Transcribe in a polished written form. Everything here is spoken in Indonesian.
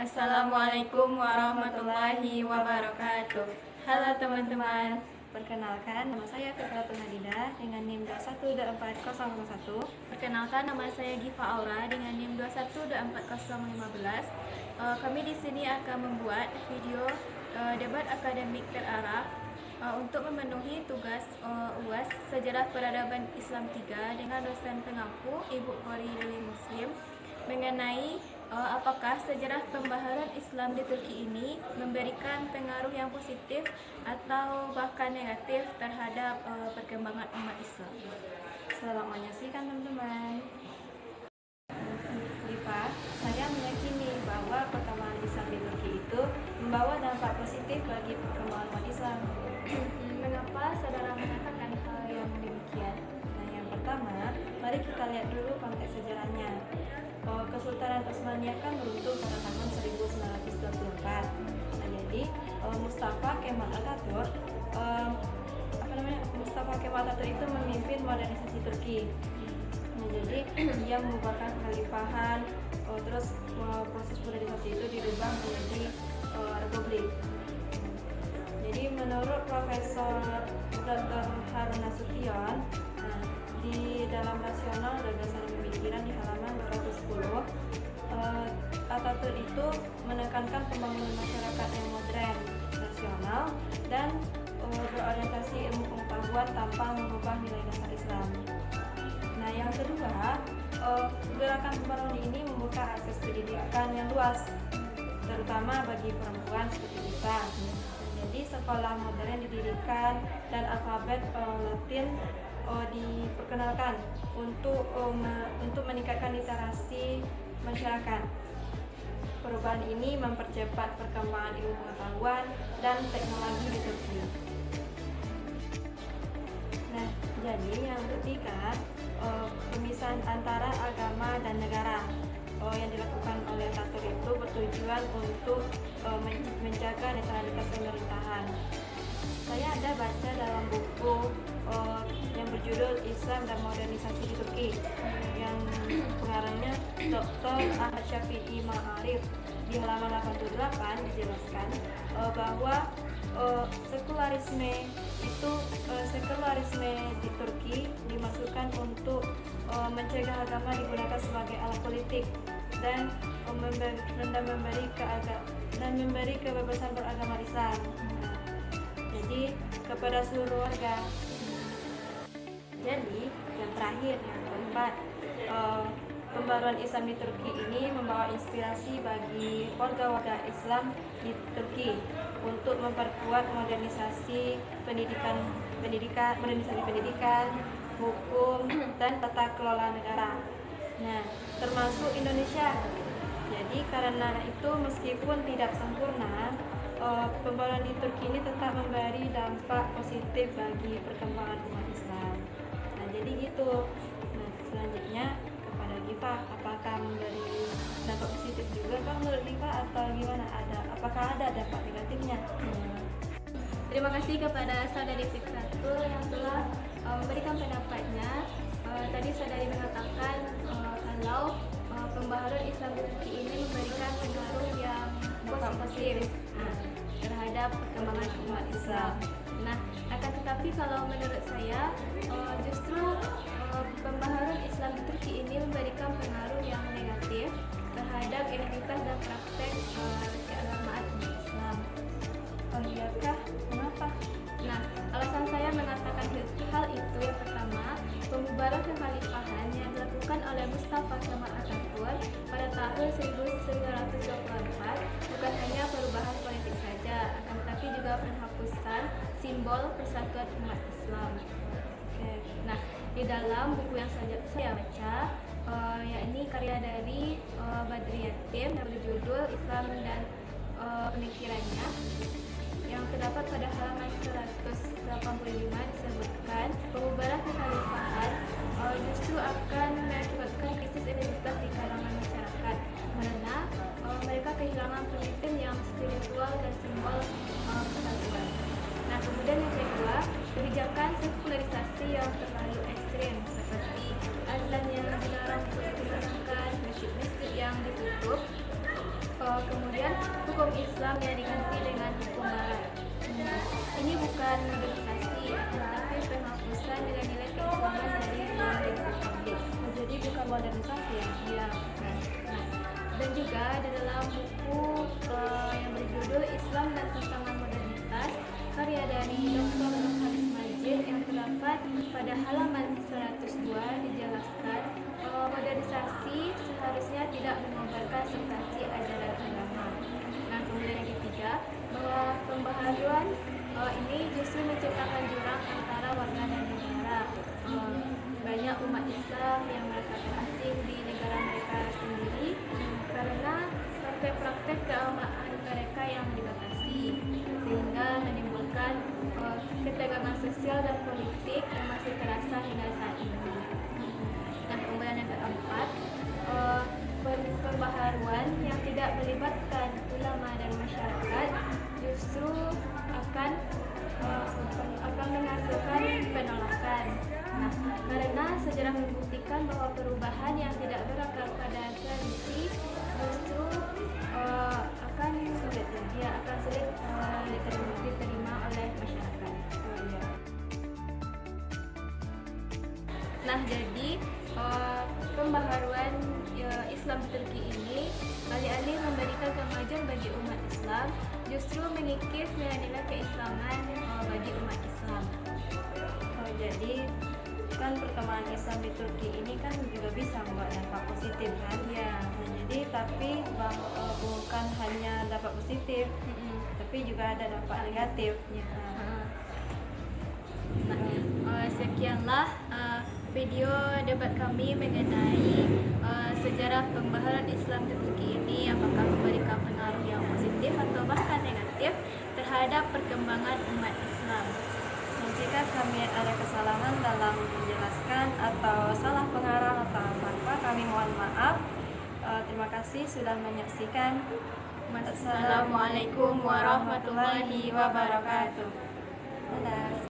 Assalamualaikum warahmatullahi wabarakatuh. Halo teman-teman. Perkenalkan, nama saya Fitratul Hadidah dengan NIM 2124001. Perkenalkan, nama saya Giva Aura dengan NIM 2124015. Kami di sini akan membuat video debat akademik terarah untuk memenuhi tugas UAS Sejarah Peradaban Islam 3 dengan dosen pengampu Ibu Qori Lili Muslim mengenai apakah sejarah pembaharuan Islam di Turki ini memberikan pengaruh yang positif atau bahkan negatif terhadap perkembangan umat Islam. Selamat menyaksikan teman-teman. Giva, saya meyakini bahwa perkembangan Islam di Turki itu membawa dampak positif bagi perkembangan umat Islam. Mengapa saudara mengatakan hal yang demikian? Nah, yang pertama, mari kita lihat dulu konteks sejarahnya. Kesultanan Utsmaniyah kan beruntung pada tahun 1924. Nah, jadi Mustafa Kemal Atatürk itu memimpin modernisasi Turki. Nah, jadi dia mengubarkan kekhalifahan, terus proses modernisasi itu dirubah menjadi republik. Jadi menurut Profesor Dr. Harun Nasution, di dalam Rasional Gagasan Pemikiran di halaman 210, Atatürk itu menekankan pembangunan masyarakat yang modern, rasional, dan berorientasi ilmu pengetahuan tanpa mengubah nilai dasar Islam. Nah, yang kedua, gerakan pembaruan ini membuka akses pendidikan yang luas, terutama bagi perempuan seperti kita. Jadi sekolah modern didirikan dan alfabet Latin diperkenalkan untuk meningkatkan literasi masyarakat. Perubahan ini mempercepat perkembangan ilmu pengetahuan dan teknologi di Turki. Nah, jadi yang ketiga, pemisahan antara agama dan negara yang dilakukan oleh Atatürk itu bertujuan untuk menjaga netralitas pemerintahan. Saya ada baca dalam buku yang berjudul Islam dan Modernisasi di Turki yang pengarangnya Dr. Ahmad Syafi'i Ma'arif. Di halaman 88 dijelaskan bahwa sekularisme di Turki dimaksudkan untuk mencegah agama digunakan sebagai alat politik dan memberi kebebasan beragama Islam. Jadi kepada seluruh warga. Jadi yang terakhir, yang keempat, pembaruan Islam di Turki ini membawa inspirasi bagi warga-warga Islam di Turki untuk memperkuat modernisasi pendidikan, hukum, dan tata kelola negara. Nah, termasuk Indonesia. Jadi karena itu meskipun tidak sempurna, pembaruan di Turki ini tetap memberi dampak positif bagi perkembangan umat Islam. Nah, jadi gitu. Nah, selanjutnya kepada Giva, apakah memberi dampak positif juga kan menurut Giva atau gimana? Apakah ada dampak negatifnya? Terima kasih kepada saudari Fitratul yang telah memberikan pendapatnya. Tadi saudari mengatakan kalau pembaharuan Islam di Turki ini memberikan pengaruh yang positif terhadap perkembangan umat Islam. Nah, akan tetapi kalau menurut saya justru pembaharuan Islam di Turki ini memberikan pengaruh yang negatif terhadap identitas dan praktek keagamaan umat Islam. Oh iyakah? Kenapa? Nah, alasan saya mengatakan hal itu yang pertama, pembubaran kekhalifahan yang dilakukan oleh Mustafa Kemal Atatürk pada tahun 1924 bukan hanya perubahan politik saja, akan tetapi juga penghapusan simbol persatuan umat Islam. Nah, di dalam buku yang saya baca, yakni karya dari Badri Yatim yang berjudul Islam dan Pemikirannya, yang terdapat pada halaman 185 disebutkan pembubaran kekhalifahan justru akan mengakibatkan krisis identitas di kalangan masyarakat karena mereka kehilangan pemimpin yang spiritual dan simbol persatuan. Nah, kemudian yang kedua, kebijakan sekularisasi yang terlalu ekstrim seperti azan yang dilarang untuk digunakan, masjid-masjid yang ditutup, Kemudian hukum Islam yang diganti dengan hukum Barat. Ini bukan modernisasi, tetapi penghapusan nilai-nilai keislaman dari Republik Republik. Jadi bukan modernisasi ya? Ya, bukan. Nah, dan juga di dalam buku yang berjudul Islam dan Tantangan Modernitas karya dari Dr. Haris Majid yang terdapat pada halaman 102 dijelaskan bahwa modernisasi seharusnya tidak mengobarkan substansi ajaran agama. Nah, kemudian yang ketiga, bahwa pembaharuan ini justru menciptakan jurang antara warga dan negara. Banyak umat Islam yang merasa terasing di negara mereka sendiri karena praktek-praktek keagamaan mereka yang dibatasi, sehingga menimbulkan ketegangan sosial dan politik yang masih terasa hingga saat ini. Nah, kemudian yang keempat, pembaharuan yang tidak melibatkan ulama dan masyarakat justru akan menghasilkan penolakan. Nah, karena sejarah membuktikan bahwa perubahan yang tidak berakar pada tradisi justru akan sulit diterima oleh masyarakat. Nah, jadi pembaharuan Islam di Turki ini alih-alih memberikan kemajuan bagi umat Islam, justru mengikis nilai-nilai keislaman bagi umat Islam. Jadi kan perkembangan Islam di Turki ini kan juga bisa membawa dampak positif kan? Ya. Nah, jadi tapi bukan hanya dampak positif, tapi juga ada dampak negatif. Ya. Nah, sekianlah video debat kami mengenai sejarah pembaharuan Islam di Turki ini, apakah memberikan pengaruh yang positif atau bahkan negatif terhadap perkembangan umat Islam. Dan jika kami ada kesalahan dalam menjelaskan atau salah pengarang atau apa, kami mohon maaf. Terima kasih sudah menyaksikan. Wassalamualaikum warahmatullahi wabarakatuh. Dadah.